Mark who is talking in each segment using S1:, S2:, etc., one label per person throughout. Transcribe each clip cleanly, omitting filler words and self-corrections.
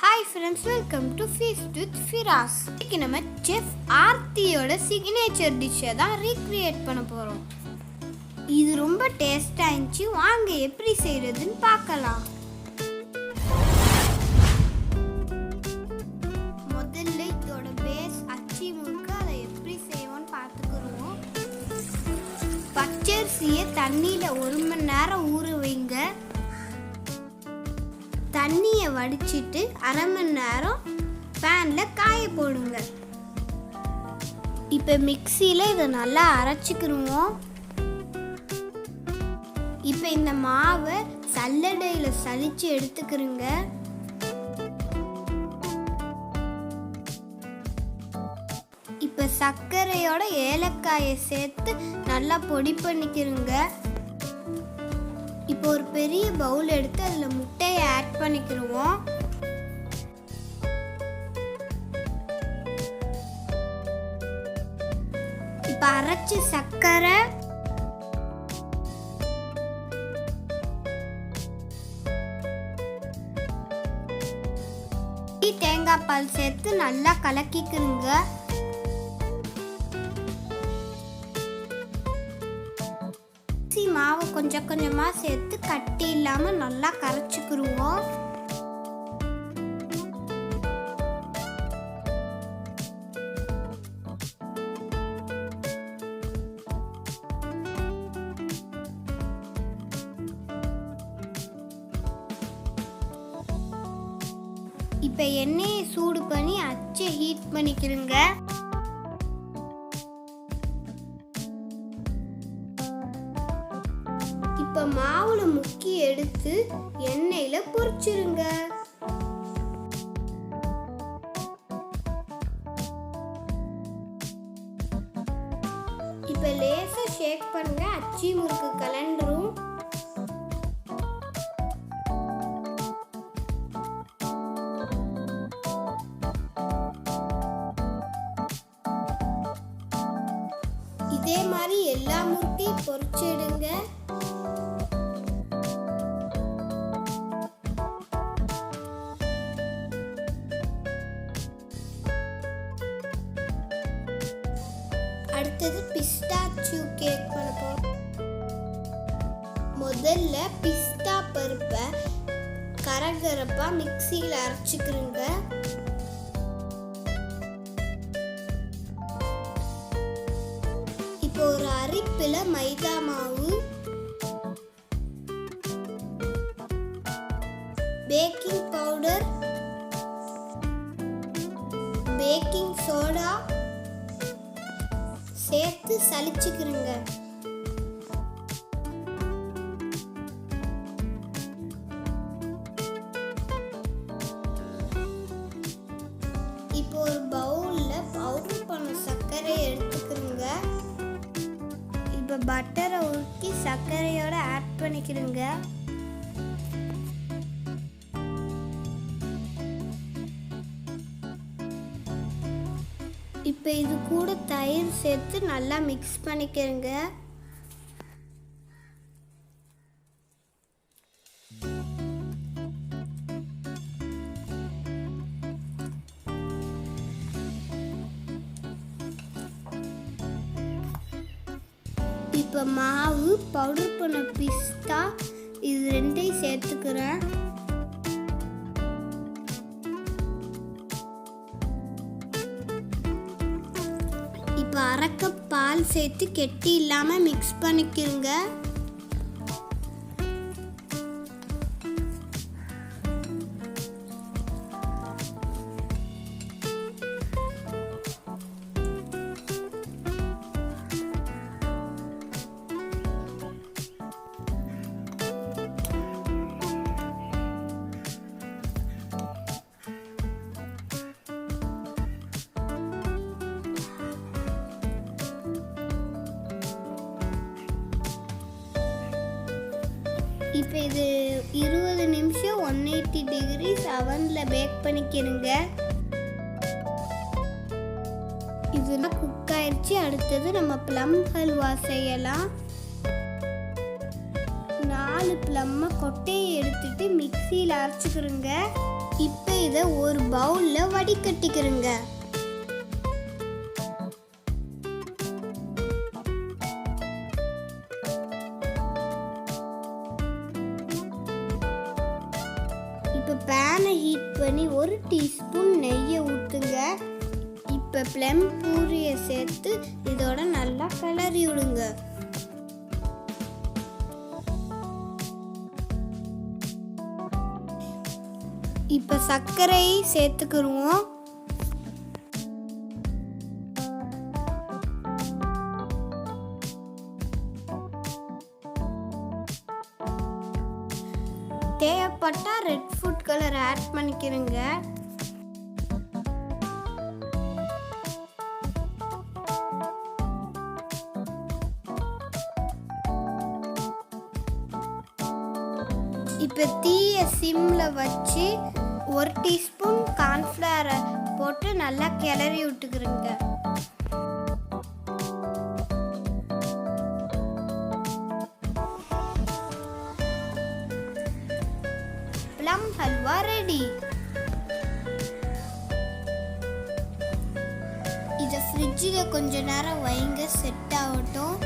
S1: Hi friends, welcome to feast with Fraz. இன்னைக்கு நம்ம chef ஆர்த்தியோட signature டிஷ்ஷை தான் ரீக்ரியேட் பண்ண போகிறோம். இது ரொம்ப டேஸ்டாக இருந்துச்சு. வாங்க எப்படி செய்கிறதுன்னு பார்க்கலாம். முதல்ல இதோட பேஸ் அச்சி முறுக்கு, அதை எப்படி செய்வோன்னு பார்த்துக்குருவோம். பச்சரிசியை தண்ணியில் 1 மணி நேரம் ஊற வைங்க. தண்ணியை வடிச்சிட்டு 1/2 மணி நேரம் பேனில் காய போடுங்க. இப்போ மிக்சியில் இதை நல்லா அரைச்சிக்கிருவோம். இப்போ இந்த மாவை சல்லடையில் சலிச்சு எடுத்துக்கிறோங்க. இப்போ சர்க்கரையோட ஏலக்காயை சேர்த்து நல்லா பொடி பண்ணிக்கிறோங்க. இப்போ ஒரு பெரிய பவுல் எடுத்து அதில் முட்டையை ஆட் பண்ணிக்கிடுவோம். இப்போ அரைச்ச சர்க்கரை, தேங்காய் பால் சேர்த்து நல்லா கலக்கிக்கிறோங்க. மாவு கொஞ்சம் கொஞ்சமா சேர்த்து கட்டி இல்லாம நல்லா கரைச்சுக்கிருவோம். இப்ப எண்ணெயை சூடு பண்ணி அச்சை ஹீட் பண்ணிக்கிறோங்க. இப்ப மாவுல முக்கி எடுத்து எண்ணெயில பொரிச்சிருங்க. இப்ப லேசா ஷேக் பண்ணுங்க, அச்சி முறுக்கு கலந்துரும். இதே மாதிரி எல்லா முறுக்கையும் பொரிச்சிடுங்க. அடுத்தது பிஸ்தாச்சியூ கேக் பண்ண போறோம். முதல்ல பிஸ்தா பருப்பை கரகரப்பா மிக்சியில் அரைச்சிக்கிறோங்க. இப்போ ஒரு அரிப்பில் மைதா மாவு, பேக்கிங் பவுடர், பேக்கிங் சோடா சேர்த்து சலிச்சுக்கிறோங்க. இப்போ ஒரு பவுல்ல பவுடர் பண்ண சர்க்கரை எடுத்துக்கிறோங்க. இப்போ பட்டரை ஊற்றி சர்க்கரையோட ஆட் பண்ணிக்கிறோங்க. இப்போ இது கூட தயிர் சேர்த்து நல்லா மிக்ஸ் பண்ணிக்கிறோங்க. இப்போ மாவு, பவுடர் பண்ண பிஸ்தா, இது ரெண்டையும் சேர்த்துக்கிறேன். இப்போ 1/2 கப் பால் சேர்த்து கெட்டி இல்லாம மிக்ஸ் பண்ணிக்கிறோங்க. இப்போ இது 20 நிமிஷம் 180 டிகிரிஸ் அவனில் பேக் பண்ணிக்கிறோங்க. இதெல்லாம் குக் ஆயிடுச்சு. அடுத்தது நம்ம ப்ளம் ஹல்வா செய்யலாம். 4 ப்ளம்மை கொட்டையை எடுத்துட்டு மிக்சியில் அரைச்சிக்கிறோங்க. இப்போ இதை ஒரு பவுல்ல வடிகட்டிக்கிறங்க. இப்போ பேனை ஹீட் பண்ணி 1 டீஸ்பூன் நெய்யை ஊற்றுங்க. இப்போ ப்ளம் பூரியை சேர்த்து இதோட நல்லா கிளறி விடுங்க. இப்போ சர்க்கரையை சேர்த்துக்கிடுவோம். தேவைப்பட்டா ரெட் ஃபுட் கலர் ஆட் பண்ணிக்கிறேங்க. இப்போ தீயை சிம்ல வச்சு 1 டீஸ்பூன் கார்ன்ஃப்ளவரை போட்டு நல்லா கிளறி விட்டுக்கிறேங்க. Plum halwa ready. இதை ஃப்ரிட்ஜில் கொஞ்ச நேரம் வைங்க, செட் ஆகட்டும்.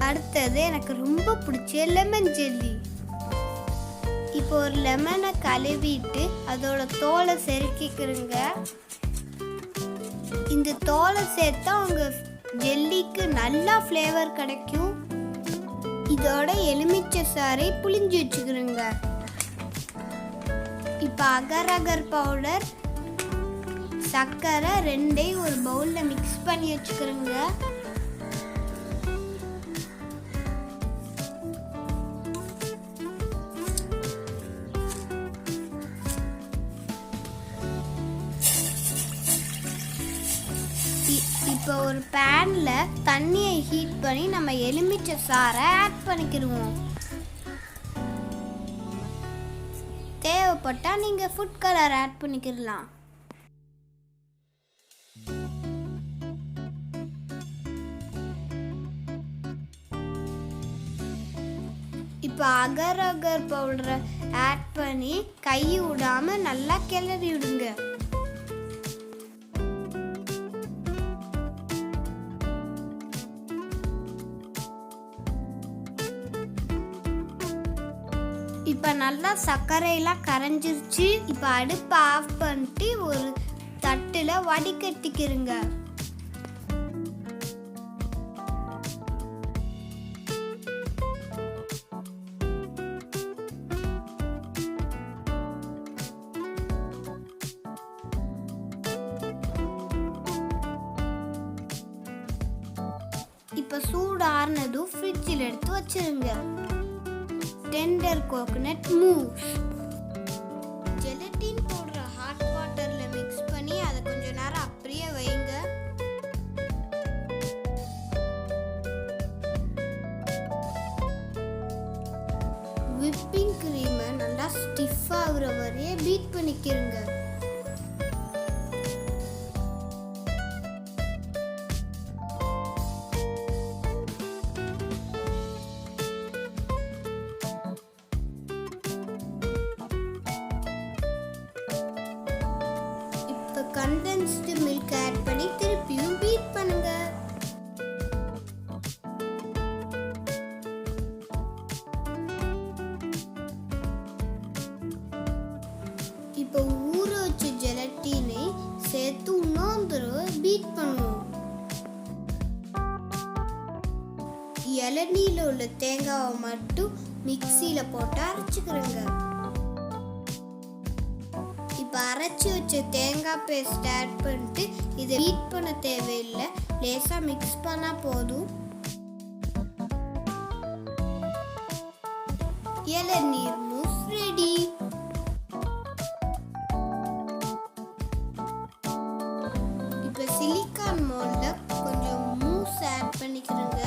S1: அடுத்தது எனக்கு ரொம்ப பிடிச்ச லெமன் ஜெல்லி. இப்போ ஒரு லெமனை கழுவிட்டு அதோட தோலை செருக்கிக்கிறங்க. இந்த தோலை சேர்த்தா உங்க ஜெல்லிக்கு நல்லா ஃப்ளேவர் கிடைக்கும். இதோட எலுமிச்சை சாறை புளிஞ்சு வச்சுக்கிறேங்க. இப்போ அகர் அகர் பவுடர், சர்க்கரை ரெண்டையும் ஒரு பவுலில் மிக்ஸ் பண்ணி வச்சுக்கிறேங்க. இப்போ ஒரு பேன்ல தண்ணியை ஹீட் பண்ணி நம்ம எலுமிச்சை சாறை ஆட் பண்ணிக்கிடுவோம். தேவைப்பட்டா நீங்க ஃபுட் கலர் ஆட் பண்ணிக்கிடலாம். இப்போ அகர் அகர் பவுடரை ஆட் பண்ணி கை விடாம நல்லா கிளறி விடுங்க. இப்போ நல்லா சர்க்கரையெல்லாம் கரைஞ்சிருச்சு. இப்போ அடுப்பை ஆஃப் பண்ணிட்டு ஒரு தட்டில் வடிகட்டிக்கிறங்க. இப்போ சூடானதும் ஃப்ரிட்ஜில் எடுத்து வச்சிருங்க. Tender coconut mousse. ஜெலட்டின் போடுற ஹாட் வாட்டர்ல மிக்ஸ் பண்ணி அதை கொஞ்ச நேரம் அப்படியே வைங்க. விப்பிங் கிரீமை நல்லா ஸ்டிஃப் ஆகுற வரையே பீட் பண்ணிக்கிறங்க. கண்டென்ஸ்டு மில்க் ஆட் பண்ணி திருப்பியும் பீட் பண்ணுங்க. இப்போ ஊற வச்ச ஜெலட்டினை சேர்த்து இன்னொரு தடவை பீட் பண்ணுவோம். இளநீல உள்ள தேங்காவை மட்டும் மிக்சியில போட்டு அரைச்சுக்கிறேங்க. இப்போ அரைச்சி வச்ச தேங்காய் பேஸ்ட் ஆட் பண்ணிட்டு இதை பீட் பண்ண தேவையில்லை, லேசாக மிக்ஸ் பண்ணால் போதும். இளநீர் மூஸ் ரெடி. இப்போ சிலிக்கான் மோல்டில் கொஞ்சம் மூஸ் ஆட் பண்ணிக்கிறேங்க.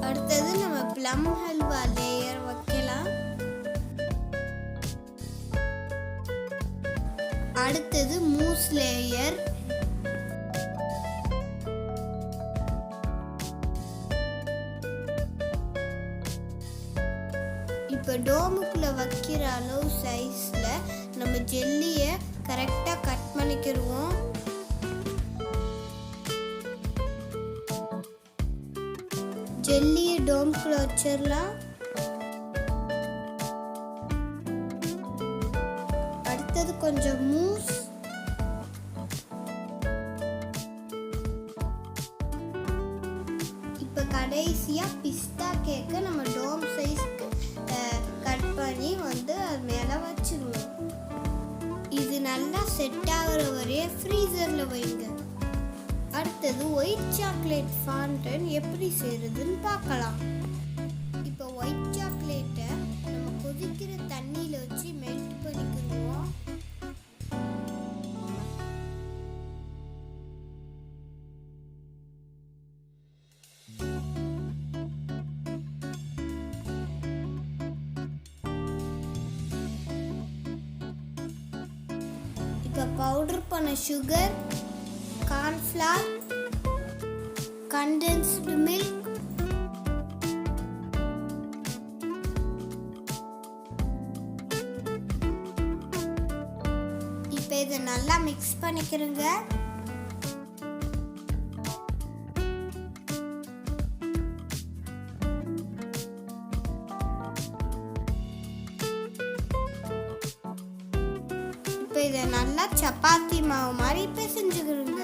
S1: அடுத்தது நம்ம ப்ளம் ஹல்வா லேயர் வைக்கலாம். அடுத்தது மூஸ் லேயர். இப்போ டோமுக்குள்ளே வைக்கிற அளவு சைஸில் நம்ம ஜெல்லியை கரெக்டாக கட் பண்ணிக்கிடுவோம். ஜெல்லியை டோமுக்குள்ளே வச்சிடலாம். அடுத்தது கொஞ்சம் மூஸ், இப்போ கடைசியாக பிஸ்தா கேக்கை நம்ம டோம் சைஸ்க்கு கட் பண்ணி வந்து அது மேலே வச்சிருவோம். இது நல்லா செட் ஆகிற வரைய ஃப்ரீசரில் வைங்க. அடுத்தது ஒயிட் சாக்லேட் ஃபாண்டன் எப்படி செய்யறதுன்னு பார்க்கலாம். இப்போ ஒயிட் சாக்லேட்டை நம்ம கொதிக்கிற தண்ணியில் வச்சு மெல்ட் பண்ணிக்கிடுவோம். இப்போ பவுடர் பண்ண சுகர், கார்ன்ஃப்ளவர், கண்டென்ஸ்டு மில்க், இப்போ இதை நல்லா மிக்ஸ் பண்ணிக்கிறோங்க. இப்போ இதை நல்லா சப்பாத்தி மாவு மாதிரி பிசைஞ்சுக்கிறோங்க.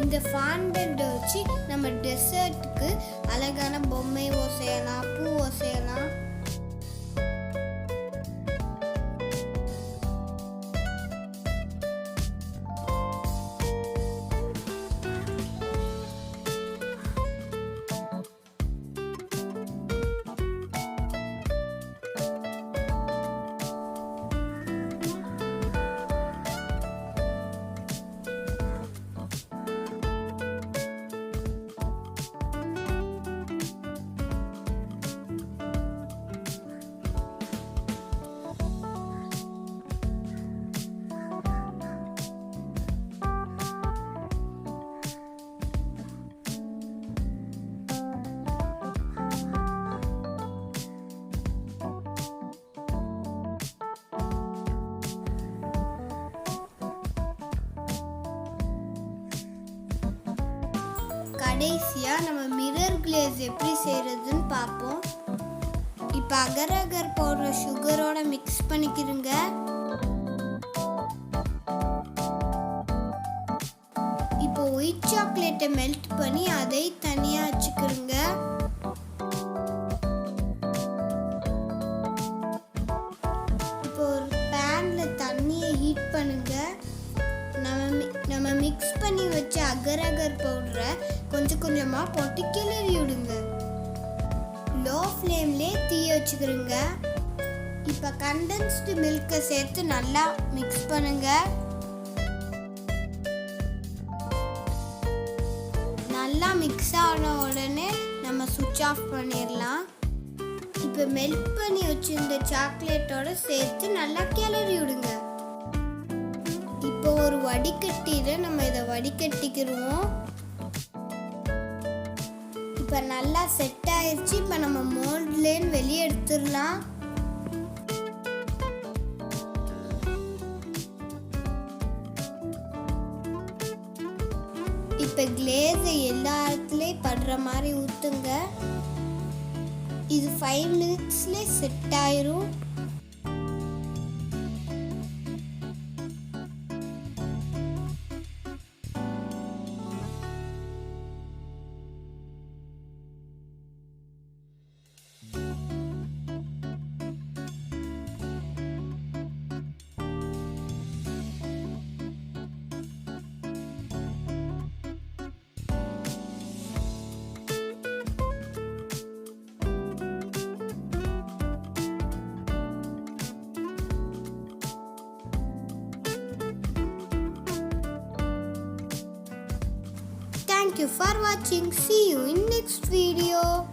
S1: இந்த ஃபாண்டன்ட்டை வச்சு நம்ம டெசர்ட்டுக்கு அழகான பொம்மை செய்யலாம், பூ செய்யலாம். கடைசியாக நம்ம மிரர் கிளேஸ் எப்படி செய்கிறதுன்னு பார்ப்போம். இப்போ அகர் அகர் போடுற சுகரோட மிக்ஸ் பண்ணிக்கிறோங்க. இப்போ ஒயிட் சாக்லேட்டை மெல்ட் பண்ணி அதை தனியாக வச்சுக்கிறோங்க. இப்போ ஒரு பேனில் தண்ணியை ஹீட் பண்ணுங்க. நம்ம மிக்ஸ் பண்ணி வச்ச அகர் அகர் பவுடரை கொஞ்சம் கொஞ்சமாக போட்டு கிளறி விடுங்க. லோ ஃப்ளேம்லேயே தீய வச்சுக்கிறோங்க. இப்போ கண்டென்ஸ்டு மில்கை சேர்த்து நல்லா மிக்ஸ் பண்ணுங்க. நல்லா மிக்ஸ் ஆன உடனே நம்ம சுவிட்ச் ஆஃப் பண்ணிடலாம். இப்போ மெல்ட் பண்ணி வச்சிருந்த சாக்லேட்டோட சேர்த்து நல்லா கிளறி விடுங்க. இப்போ ஒரு வடிகட்டியில் நம்ம இதை வடிகட்டிக்கிடுவோம். இப்போ நல்லா செட் ஆயிடுச்சு. இப்போ நம்ம மோல்ட்லேன்னு வெளியே எடுத்துடலாம். இப்போ கிளேஸை எல்லா இடத்துலையும் படுற மாதிரி ஊற்றுங்க. இது 5 மினிட்ஸ்லேயே செட் ஆயிரும். Thank you for watching. See you in next video.